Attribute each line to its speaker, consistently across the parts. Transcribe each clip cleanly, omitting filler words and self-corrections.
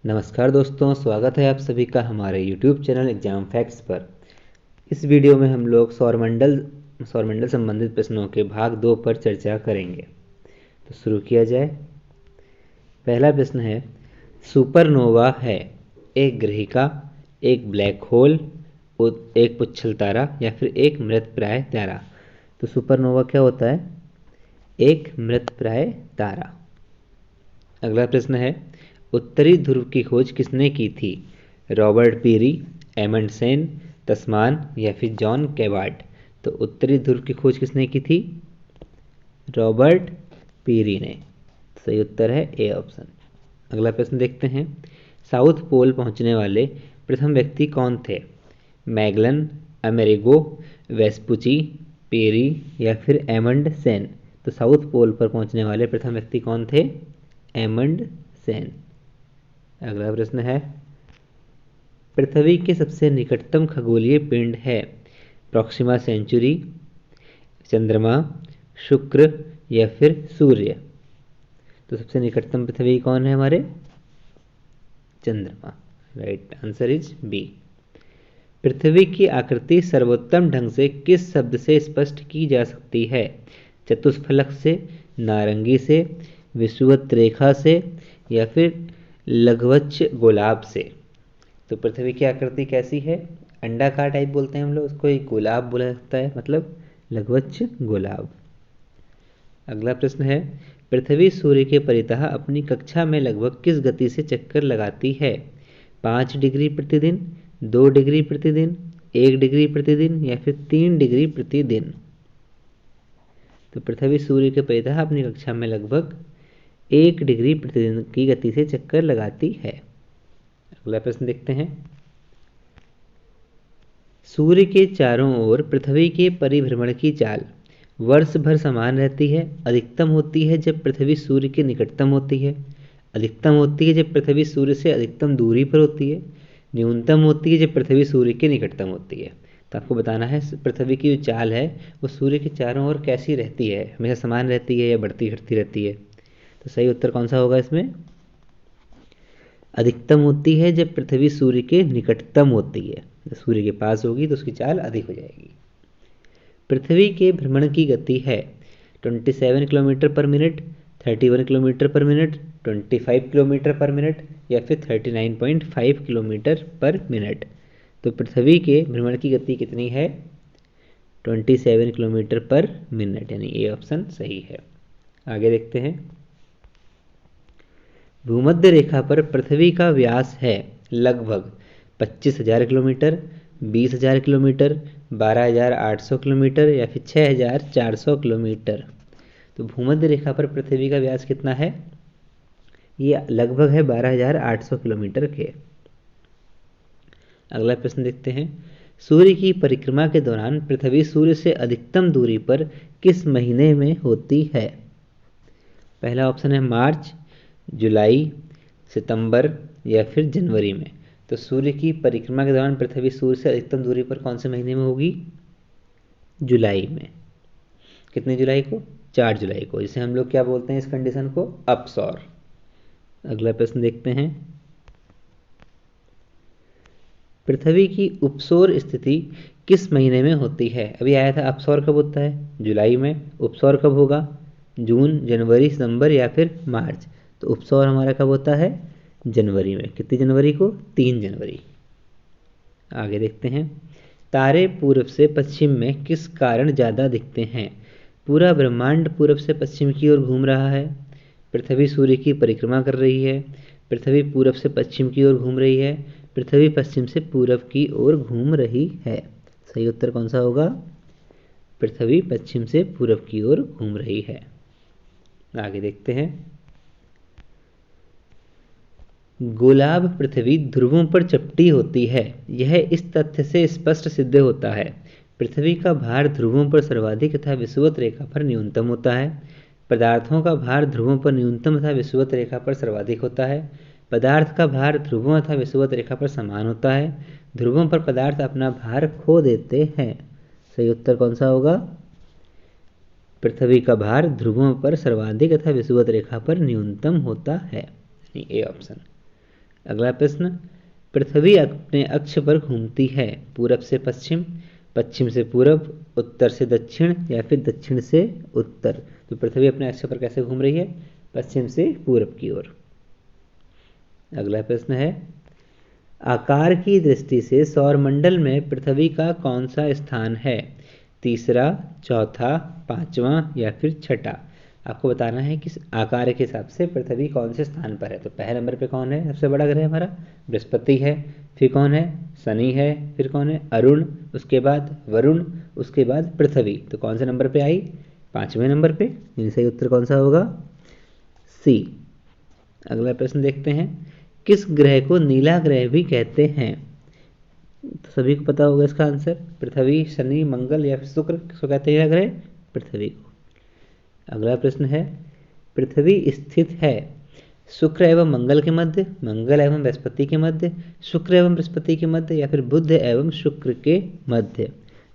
Speaker 1: नमस्कार दोस्तों, स्वागत है आप सभी का हमारे YouTube चैनल एग्जाम फैक्ट्स पर। इस वीडियो में हम लोग सौरमंडल संबंधित प्रश्नों के भाग 2 पर चर्चा करेंगे। तो शुरू किया जाए। पहला प्रश्न है, सुपरनोवा है एक ग्रहिका, एक ब्लैक होल, एक पुच्छल तारा या फिर एक मृतप्राय तारा। तो सुपरनोवा क्या होता है? एक मृतप्राय तारा। अगला प्रश्न है, उत्तरी ध्रुव की खोज किसने की थी? रॉबर्ट पीरी, एमंडसेन, तस्मान या फिर जॉन कैवार्ड। तो उत्तरी ध्रुव की खोज किसने की थी? रॉबर्ट पीरी ने। सही उत्तर है ए ऑप्शन। अगला प्रश्न देखते हैं, साउथ पोल पहुंचने वाले प्रथम व्यक्ति कौन थे? मैगलन, अमेरिगो, वेस्पुची, पेरी या फिर एमंडसेन। तो साउथ पोल पर पहुंचने वाले प्रथम व्यक्ति कौन थे? एमंडसेन। अगला प्रश्न है, पृथ्वी के सबसे निकटतम खगोलीय पिंड है? प्रॉक्सिमा सेंचुरी, चंद्रमा, शुक्र या फिर सूर्य। तो सबसे निकटतम पृथ्वी कौन है हमारे? चंद्रमा। Right answer is B. पृथ्वी की आकृति सर्वोत्तम ढंग से किस शब्द से स्पष्ट की जा सकती है? चतुष्फलक से, नारंगी से, विषुवत रेखा से या फिर लघ्वच्छ गोलाब से। तो पृथ्वी की आकृति कैसी है? अंडाकार टाइप बोलते हैं हम लोग उसको, एक गोलाब बोला जाता है, मतलब लघ्वच्छ गोलाब। अगला प्रश्न है, पृथ्वी सूर्य के परितः अपनी कक्षा में लगभग किस गति से चक्कर लगाती है? 5 डिग्री प्रतिदिन, 2 डिग्री प्रतिदिन, 1 डिग्री प्रतिदिन या फिर 3 डिग्री प्रतिदिन। तो पृथ्वी सूर्य के परितः अपनी कक्षा में लगभग 1 डिग्री प्रतिदिन की गति से चक्कर लगाती है। अगला प्रश्न देखते हैं, सूर्य के चारों ओर पृथ्वी के परिभ्रमण की चाल वर्ष भर समान रहती है। अधिकतम होती है जब पृथ्वी सूर्य के निकटतम होती है, अधिकतम होती है जब पृथ्वी सूर्य से अधिकतम दूरी पर होती है, न्यूनतम होती है जब पृथ्वी सूर्य के निकटतम होती है। तो आपको बताना है पृथ्वी की जो चाल है वो सूर्य के चारों ओर कैसी रहती है, हमेशा समान रहती है या बढ़ती घटती रहती है। तो सही उत्तर कौन सा होगा इसमें? अधिकतम होती है जब पृथ्वी सूर्य के निकटतम होती है, जब सूर्य के पास होगी तो उसकी चाल अधिक हो जाएगी। पृथ्वी के भ्रमण की गति है 27 किलोमीटर पर मिनट, 31 किलोमीटर पर मिनट, 25 किलोमीटर पर मिनट या फिर 39.5 किलोमीटर पर मिनट। तो पृथ्वी के भ्रमण की गति कितनी है? 27 किलोमीटर पर मिनट, यानी ए ऑप्शन सही है। आगे देखते हैं, भूमध्य रेखा पर पृथ्वी का व्यास है लगभग 25,000 किलोमीटर, 20,000 किलोमीटर, 12,800 किलोमीटर या फिर 6,400 किलोमीटर। तो भूमध्य रेखा पर पृथ्वी का व्यास कितना है? ये लगभग है 12,800 किलोमीटर के। अगला प्रश्न देखते हैं, सूर्य की परिक्रमा के दौरान पृथ्वी सूर्य से अधिकतम दूरी पर किस महीने में होती है? पहला ऑप्शन है मार्च, जुलाई, सितंबर या फिर जनवरी में। तो सूर्य की परिक्रमा के दौरान पृथ्वी सूर्य से अधिकतम दूरी पर कौन से महीने में होगी? जुलाई में। कितने जुलाई को? 4 जुलाई को, जिसे हम लोग क्या बोलते हैं इस कंडीशन को? अपसौर। अगला प्रश्न देखते हैं, पृथ्वी की उपसौर स्थिति किस महीने में होती है? अभी आया था अपसौर कब होता है? जुलाई में। उपसौर कब होगा? जून, जनवरी, सितंबर या फिर मार्च। तो उपसौर हमारा कब होता है? जनवरी में। कितनी जनवरी को? 3 जनवरी। आगे देखते हैं, तारे पूर्व से पश्चिम में किस कारण ज़्यादा दिखते हैं? पूरा ब्रह्मांड पूर्व से पश्चिम की ओर घूम रहा है, पृथ्वी सूर्य की परिक्रमा कर रही है, पृथ्वी पूर्व से पश्चिम की ओर घूम रही है, पृथ्वी पश्चिम से पूर्व की ओर घूम रही है। सही उत्तर कौन सा होगा? पृथ्वी पश्चिम से पूर्व की ओर घूम रही है। आगे देखते हैं, गोलाब पृथ्वी ध्रुवों पर चपटी होती है, यह इस तथ्य से स्पष्ट सिद्ध होता है, पृथ्वी का भार ध्रुवों पर सर्वाधिक तथा विषुवत रेखा पर न्यूनतम होता है, पदार्थों का भार ध्रुवों पर न्यूनतम तथा विषुवत रेखा पर सर्वाधिक होता है, पदार्थ का भार ध्रुवों तथा विषुवत रेखा पर समान होता है, ध्रुवों पर पदार्थ अपना भार खो देते हैं। सही उत्तर कौन सा होगा? पृथ्वी का भार ध्रुवों पर सर्वाधिक तथा विषुवत रेखा पर न्यूनतम होता है, ए ऑप्शन। अगला प्रश्न, पृथ्वी अपने अक्ष पर घूमती है पूरब से पश्चिम, पश्चिम से पूरब, उत्तर से दक्षिण या फिर दक्षिण से उत्तर। तो पृथ्वी अपने अक्ष पर कैसे घूम रही है? पश्चिम से पूरब की ओर। अगला प्रश्न है, आकार की दृष्टि से सौरमंडल में पृथ्वी का कौन सा स्थान है? तीसरा, चौथा, पांचवा या फिर छठा? आपको बताना है कि आकार के हिसाब से पृथ्वी कौन से स्थान पर है। तो पहले नंबर पे कौन है? सबसे बड़ा ग्रह हमारा बृहस्पति है। फिर कौन है? शनि है। फिर कौन है? अरुण। उसके बाद वरुण। उसके बाद पृथ्वी। तो कौन से नंबर पे आई? 5वें नंबर पे। यानी सही उत्तर कौन सा होगा? सी। अगला प्रश्न देखते हैं, किस ग्रह को नीला ग्रह भी कहते हैं? तो सभी को पता होगा इसका आंसर। पृथ्वी, शनि, मंगल या फिर शुक्र, किसको कहते हैं नीला ग्रह? पृथ्वी को। अगला प्रश्न है, पृथ्वी स्थित है शुक्र एवं मंगल के मध्य, मंगल एवं बृहस्पति के मध्य, शुक्र एवं बृहस्पति के मध्य या फिर बुध एवं शुक्र के मध्य?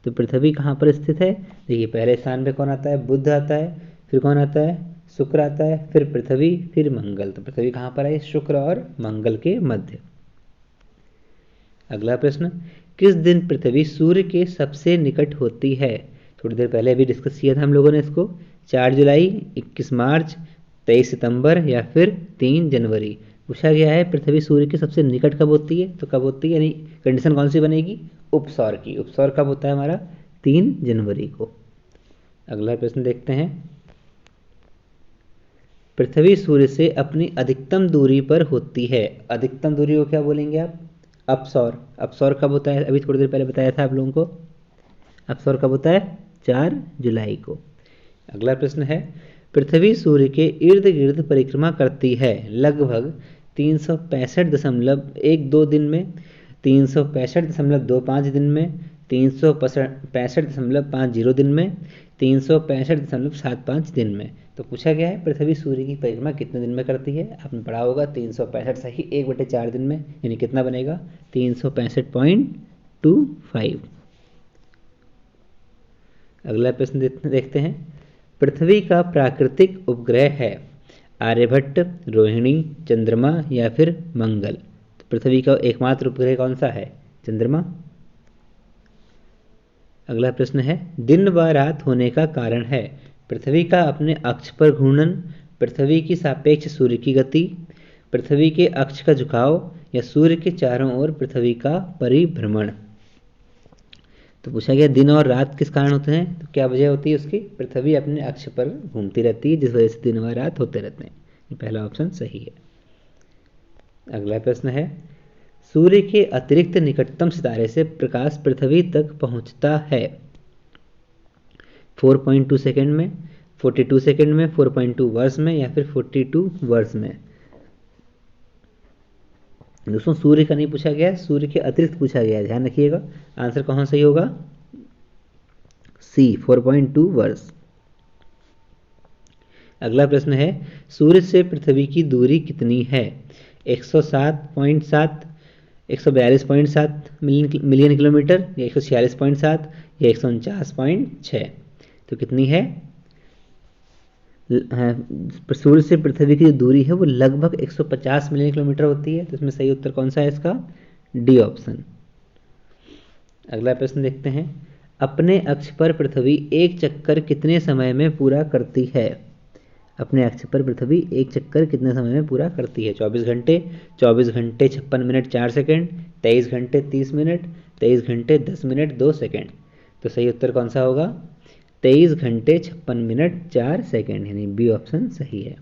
Speaker 1: तो पृथ्वी कहाँ पर स्थित है? देखिए, पहले स्थान पे कौन आता है? बुध आता है। फिर कौन आता है? शुक्र आता है। फिर पृथ्वी, फिर मंगल। तो पृथ्वी कहाँ पर है? शुक्र और मंगल के मध्य। अगला प्रश्न, किस दिन पृथ्वी सूर्य के सबसे निकट होती है? थोड़ी देर पहले अभी डिस्कस किया था हम लोगों ने इसको। 4 जुलाई, 21 मार्च, 23 सितंबर या फिर 3 जनवरी? पूछा गया है पृथ्वी सूर्य के सबसे निकट कब होती है। तो कब होती है, यानी कंडीशन कौन सी बनेगी? उपसौर की। उपसौर कब होता है हमारा? 3 जनवरी को। अगला प्रश्न देखते हैं, पृथ्वी सूर्य से अपनी अधिकतम दूरी पर होती है। अधिकतम दूरी को क्या बोलेंगे आप? अपसौर। अपसौर कब होता है? अभी थोड़ी देर पहले बताया था आप लोगों को। अपसौर कब होता है? 4 जुलाई को। अगला प्रश्न है, पृथ्वी सूर्य के इर्द गिर्द परिक्रमा करती है लगभग 365.12 दिन में, 365.25 दिन में, 365.50 दिन में, 365.75 दिन में? तो पूछा गया है पृथ्वी सूर्य की परिक्रमा कितने दिन में करती है। आपने पढ़ा होगा 365 सही 1/4 दिन में, यानी कितना बनेगा? 365.25। अगला प्रश्न देखते हैं, पृथ्वी का प्राकृतिक उपग्रह है आर्यभट्ट, रोहिणी, चंद्रमा या फिर मंगल? तो पृथ्वी का एकमात्र उपग्रह कौन सा है? चंद्रमा। अगला प्रश्न है, दिन व रात होने का कारण है पृथ्वी का अपने अक्ष पर घूर्णन, पृथ्वी की सापेक्ष सूर्य की गति, पृथ्वी के अक्ष का झुकाव या सूर्य के चारों ओर पृथ्वी का परिभ्रमण? तो पूछा गया दिन और रात किस कारण होते हैं। तो क्या वजह होती है उसकी? पृथ्वी अपने अक्ष पर घूमती रहती है, जिस वजह से दिन व रात होते रहते हैं। ये पहला ऑप्शन सही है। अगला प्रश्न है, सूर्य के अतिरिक्त निकटतम सितारे से प्रकाश पृथ्वी तक पहुंचता है 4.2 सेकंड में, 42 सेकंड में, 4.2 वर्ष में या फिर 42 वर्ष में? दोस्तों, सूर्य का नहीं पूछा गया, सूर्य के अतिरिक्त पूछा गया, ध्यान रखिएगा। आंसर कौन सही होगा? सी, 4.2 वर्ष। अगला प्रश्न है, सूर्य से पृथ्वी की दूरी कितनी है? 107.7, 142.7 मिलियन किलोमीटर या 146.7 या 149.6? तो कितनी है? सूर्य से पृथ्वी की जो दूरी है वो लगभग 150 मिलियन किलोमीटर होती है। तो इसमें सही उत्तर कौन सा है इसका? D option. अगला प्रश्न देखते हैं, अपने अक्ष पर पृथ्वी एक चक्कर कितने समय में पूरा करती है? अपने अक्ष पर पृथ्वी एक चक्कर कितने समय में पूरा करती है? 24 घंटे, 24 घंटे 56 मिनट 4 सेकंड, 23 घंटे 30 मिनट, 23 घंटे 10 मिनट 2 सेकंड? तो सही उत्तर कौन सा होगा? 23 घंटे 56 मिनट 4 सेकंड, यानी बी ऑप्शन सही है।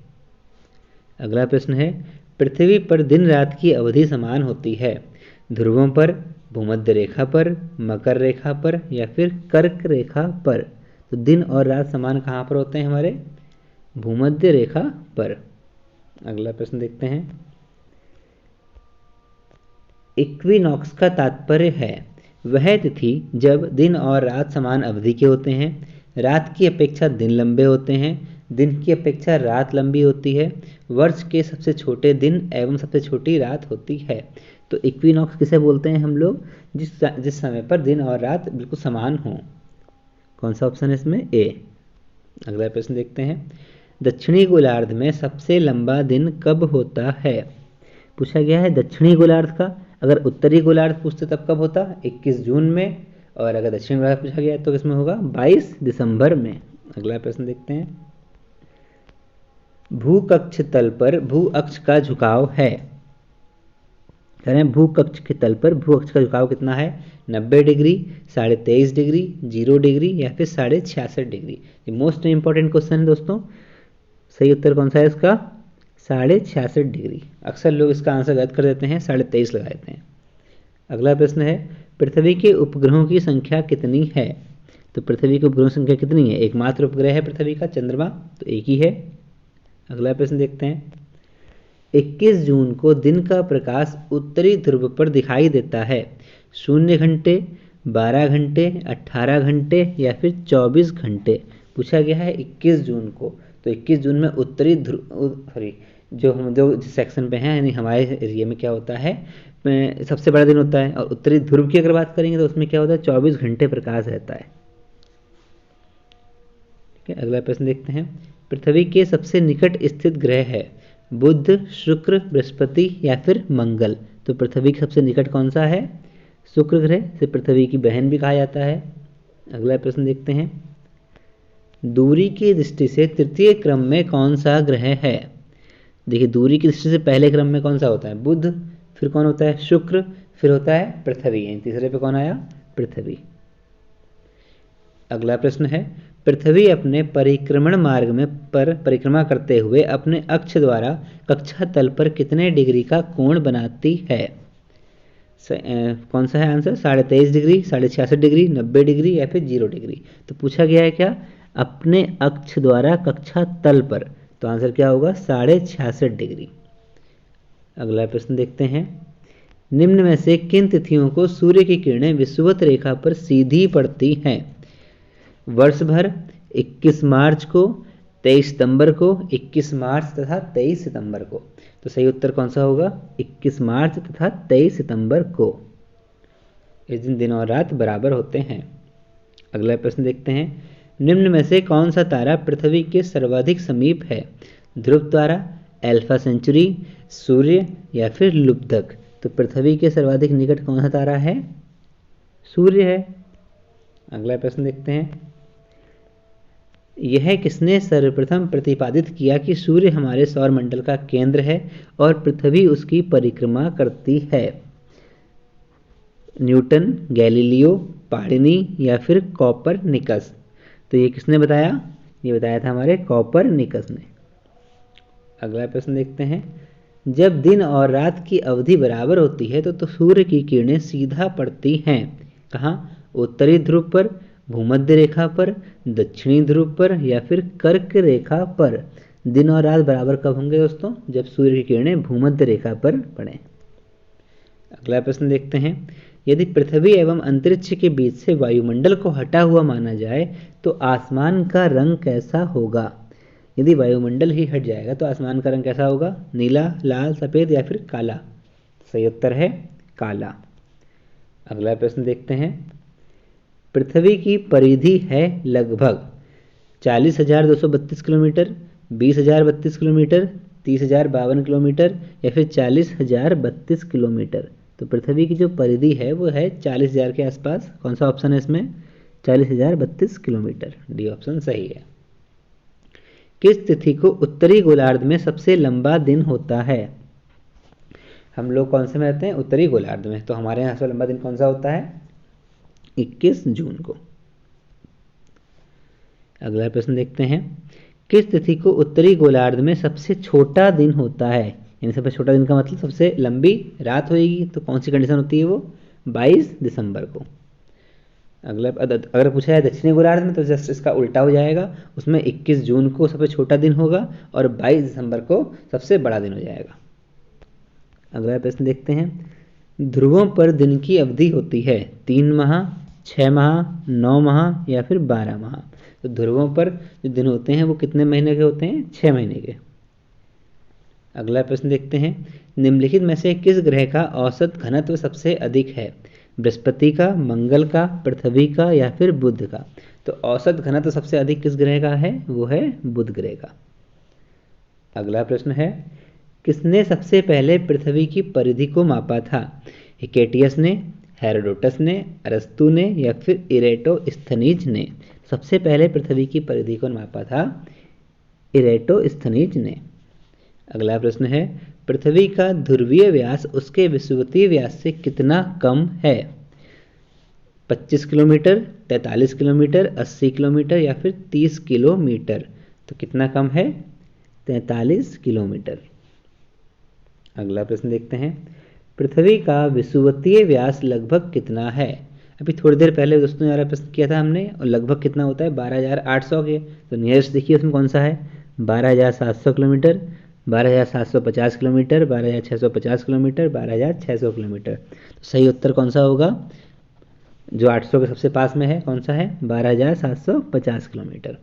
Speaker 1: अगला प्रश्न है, पृथ्वी पर दिन रात की अवधि समान होती है ध्रुवों पर, भूमध्य रेखा पर, मकर रेखा पर या फिर कर्क रेखा पर? तो दिन और रात समान कहाँ पर होते हैं हमारे? भूमध्य रेखा पर। अगला प्रश्न देखते हैं, इक्विनॉक्स का तात्पर्य है वह तिथि जब दिन और रात समान अवधि के होते हैं, रात की अपेक्षा दिन लंबे होते हैं, दिन की अपेक्षा रात लंबी होती है, वर्ष के सबसे छोटे दिन एवं सबसे छोटी रात होती है। तो इक्विनॉक्स किसे बोलते हैं हम लोग? जिस समय पर दिन और रात बिल्कुल समान हो। कौन सा ऑप्शन है इसमें? ए। अगला प्रश्न देखते हैं, दक्षिणी गोलार्ध में सबसे लंबा दिन कब होता है? पूछा गया है दक्षिणी गोलार्ध का। अगर उत्तरी गोलार्ध पूछते तब कब होता, 21 जून में। और अगर दक्षिणी गोलार्ध पूछा गया तो किसमें होगा, 22 दिसंबर में। अगला प्रश्न देखते हैं। भूकक्ष तल पर भू अक्ष का झुकाव है, कह रहे हैं भूकक्ष के तल पर भू अक्ष का झुकाव कितना है, 90 डिग्री, 23.5 डिग्री, 0 डिग्री या फिर 66.5 डिग्री। ये मोस्ट इंपॉर्टेंट क्वेश्चन है दोस्तों। सही उत्तर कौन सा है इसका, 66.5 डिग्री। अक्सर लोग इसका आंसर गलत कर देते हैं, 23.5 लगा देते हैं। अगला प्रश्न है पृथ्वी के उपग्रहों की संख्या कितनी है। तो पृथ्वी के उपग्रहों की संख्या कितनी है, एकमात्र उपग्रह है पृथ्वी का चंद्रमा, तो एक ही है। अगला प्रश्न देखते हैं। 21 जून को दिन का प्रकाश उत्तरी ध्रुव पर दिखाई देता है, 0 घंटे, 12 घंटे, 18 घंटे या फिर 24 घंटे। पूछा गया है 21 जून को, तो 21 जून में उत्तरी ध्रुव जो हम जो जिस सेक्शन पे हैं, यानी हमारे एरिया में क्या होता है, सबसे बड़ा दिन होता है। और उत्तरी ध्रुव की अगर बात करेंगे तो उसमें क्या होता है, 24 घंटे प्रकाश रहता है। ठीक है, अगला प्रश्न देखते हैं। पृथ्वी के सबसे निकट स्थित ग्रह है, बुध, शुक्र, बृहस्पति या फिर मंगल। तो पृथ्वी के सबसे निकट कौन सा है, शुक्र ग्रह, से पृथ्वी की बहन भी कहा जाता है। अगला प्रश्न देखते हैं। दूरी की दृष्टि से तृतीय क्रम में कौन सा ग्रह है। देखिए दूरी की दृष्टि से पहले क्रम में कौन सा होता है, बुध, फिर कौन होता है, शुक्र, फिर होता है पृथ्वी, यानी तीसरे पे कौन आया, पृथ्वी। अगला प्रश्न है। पृथ्वी अपने परिक्रमण मार्ग में पर परिक्रमा करते हुए अपने अक्ष द्वारा कक्षा तल पर कितने डिग्री का कोण बनाती है। कौन सा है आंसर, 23.5 डिग्री, 66.5 डिग्री, 90 डिग्री या फिर 0 डिग्री। तो पूछा गया है क्या, अपने अक्ष द्वारा कक्षा तल पर, तो आंसर क्या होगा, 66.5 डिग्री। अगला प्रश्न देखते हैं। निम्न में से किन तिथियों को सूर्य की किरणें विषुवत रेखा पर सीधी पड़ती हैं। वर्ष भर, 21 मार्च को, 23 सितंबर को, 21 मार्च तथा 23 सितंबर को। तो सही उत्तर कौन सा होगा, 21 मार्च तथा 23 सितंबर को। इस दिन और रात बराबर होते हैं। अगला प्रश्न देखते हैं। निम्न में से कौन सा तारा पृथ्वी के सर्वाधिक समीप है, ध्रुव तारा, अल्फा सेंचुरी, सूर्य या फिर लुब्धक। तो पृथ्वी के सर्वाधिक निकट कौन सा तारा है, सूर्य है। अगला प्रश्न देखते हैं। यह किसने सर्वप्रथम प्रतिपादित किया कि सूर्य हमारे सौर मंडल का केंद्र है और पृथ्वी उसकी परिक्रमा करती है। न्यूटन, गैलीलियो, पाणिनी या फिर कॉपरनिकस। तो ये किसने बताया, ये बताया था हमारे कॉपरनिकस ने। अगला प्रश्न देखते हैं। जब दिन और रात की अवधि बराबर होती है तो सूर्य की किरणें सीधा पड़ती हैं, कहाँ, उत्तरी ध्रुव पर, भूमध्य रेखा पर, दक्षिणी ध्रुव पर या फिर कर्क रेखा पर। दिन और रात बराबर कब होंगे दोस्तों, जब सूर्य की किरणें भूमध्य रेखा पर पड़े। अगला प्रश्न देखते हैं। यदि पृथ्वी एवं अंतरिक्ष के बीच से वायुमंडल को हटा हुआ माना जाए तो आसमान का रंग कैसा होगा। यदि वायुमंडल ही हट जाएगा तो आसमान का रंग कैसा होगा, नीला, लाल, सफेद या फिर काला। सही उत्तर है काला। अगला प्रश्न देखते हैं। पृथ्वी की परिधि है लगभग 40,232 किलोमीटर, 20,032 किलोमीटर, 30,052 किलोमीटर या फिर 40,032 किलोमीटर। तो पृथ्वी की जो परिधि है वो है 40,000 के आसपास। कौन सा ऑप्शन है इसमें, 40,032 किलोमीटर, डी ऑप्शन सही है। किस तिथि को उत्तरी गोलार्ध में सबसे लंबा दिन होता है। हम लोग कौन से में रहते हैं, उत्तरी गोलार्ध में, तो हमारे यहाँ सबसे लंबा दिन कौन सा होता है, 21 जून को। अगला प्रश्न देखते हैं। किस तिथि को उत्तरी गोलार्ध में सबसे छोटा दिन होता है, यानी सबसे छोटा दिन का मतलब सबसे लंबी रात होगी, तो कौन सी कंडीशन होती है वो, 22 दिसंबर को। अगला अगर पूछा जाए दक्षिणी गोलार्ध में तो जस्ट इसका उल्टा हो जाएगा, उसमें 21 जून को सबसे छोटा दिन होगा और 22 दिसंबर को सबसे बड़ा दिन हो जाएगा। अगला प्रश्न देखते हैं। ध्रुवों पर दिन की अवधि होती है 3 माह, 6 माह, 9 माह या फिर 12 माह। तो ध्रुवों पर जो दिन होते हैं वो कितने महीने के होते हैं, 6 महीने के। अगला प्रश्न देखते हैं। निम्नलिखित में से किस ग्रह का औसत घनत्व सबसे अधिक है, बृहस्पति का, मंगल का, पृथ्वी का या फिर बुध का। तो औसत घनत्व सबसे अधिक किस ग्रह का है, वो है बुध ग्रह का। अगला प्रश्न है। किसने सबसे पहले पृथ्वी की परिधि को मापा था? हिकेटियस ने, हेरोडोटस ने, अरस्तु ने या फिर इरेटोस्थनीज ने? सबसे पहले पृथ्वी की परिधि को मापा था इरेटोस्थनीज ने। अगला प्रश्न है, पृथ्वी का ध्रुवीय व्यास उसके विषुवतीय व्यास से कितना कम है? 25 किलोमीटर, 43 किलोमीटर, 80 किलोमीटर या फिर 30 किलोमीटर? तो कितना कम है? 43 किलोमीटर। अगला प्रश्न देखते हैं, पृथ्वी का विषुवतीय व्यास लगभग कितना है? अभी थोड़ी देर पहले दोस्तों यार प्रश्न किया था हमने, और लगभग कितना होता है? 12,800 के। तो नियरेस्ट देखिए उसमें कौन सा है? 12,700 किलोमीटर, 12,750 किलोमीटर, 12,650 किलोमीटर, 12,600 किलोमीटर। तो सही उत्तर कौन सा होगा? जो 800 के सबसे पास में है कौन सा है? 12,750 किलोमीटर।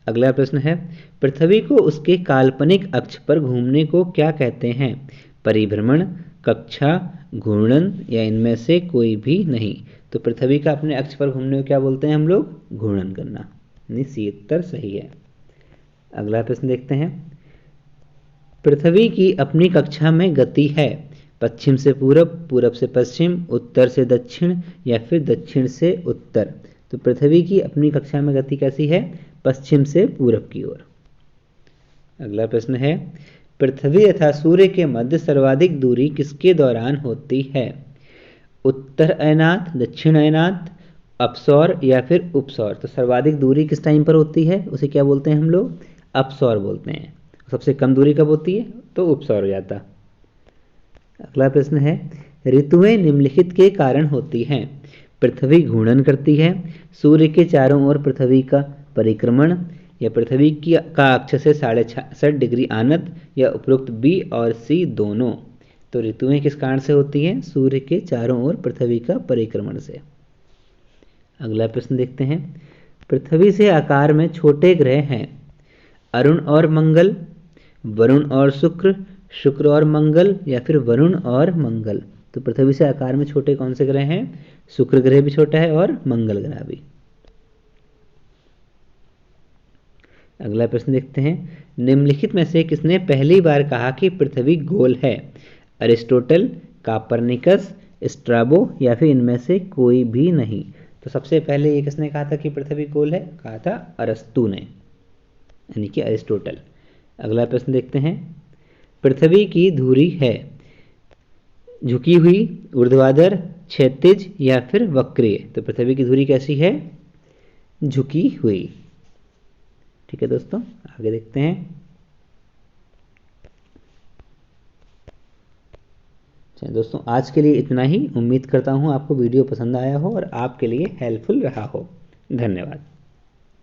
Speaker 1: अगला प्रश्न है, पृथ्वी को उसके काल्पनिक अक्ष पर घूमने को क्या कहते हैं? परिभ्रमण, कक्षा, घूर्णन या इनमें से कोई भी नहीं? तो पृथ्वी का अपने अक्ष पर घूमने को क्या बोलते हैं हम लोग? घूर्णन करना। यानी सी उत्तर सही है। अगला प्रश्न देखते हैं, पृथ्वी की अपनी कक्षा में गति है? पश्चिम से पूरब, पूरब से पश्चिम, उत्तर से दक्षिण या फिर दक्षिण से उत्तर? तो पृथ्वी की अपनी कक्षा में गति कैसी है? पश्चिम से पूरब की ओर। अगला प्रश्न है, पृथ्वी तथा सूर्य के मध्य सर्वाधिक दूरी किसके दौरान होती है? उत्तर अयनात, दक्षिण अयनात, अपसौर या फिर उपसौर? तो सर्वाधिक दूरी किस टाइम पर होती है? उसे क्या बोलते हैं हम लोग? अपसौर बोलते हैं। सबसे कम दूरी कब होती है? तो उपसौर हो जाता। अगला प्रश्न है, ऋतुएं निम्नलिखित के कारण होती हैं? पृथ्वी घूर्णन करती है, सूर्य के चारों ओर पृथ्वी का परिक्रमण, या पृथ्वी का अक्ष से 66.5 डिग्री आनत, या उपरोक्त बी और सी दोनों? तो ऋतुएं किस कारण से होती हैं? सूर्य के चारों ओर पृथ्वी का परिक्रमण से। अगला प्रश्न देखते हैं, पृथ्वी से आकार में छोटे ग्रह हैं? अरुण और मंगल, वरुण और शुक्र, शुक्र और मंगल या फिर वरुण और मंगल? तो पृथ्वी से आकार में छोटे कौन से ग्रह हैं? शुक्र ग्रह भी छोटा है और मंगल ग्रह भी। अगला प्रश्न देखते हैं, निम्नलिखित में से किसने पहली बार कहा कि पृथ्वी गोल है? अरिस्टोटल, कापरनिकस, स्ट्राबो या फिर इनमें से कोई भी नहीं? तो सबसे पहले ये किसने कहा था कि पृथ्वी गोल है? कहा था अरस्तु ने, यानी कि अरिस्टोटल। अगला प्रश्न देखते हैं, पृथ्वी की धुरी है झुकी हुई, ऊर्ध्वाधर, क्षैतिज या फिर वक्रीय? तो पृथ्वी की धुरी कैसी है? झुकी हुई। ठीक है दोस्तों, आगे देखते हैं। चलिए दोस्तों, आज के लिए इतना ही। उम्मीद करता हूँ आपको वीडियो पसंद आया हो और आपके लिए हेल्पफुल रहा हो। धन्यवाद।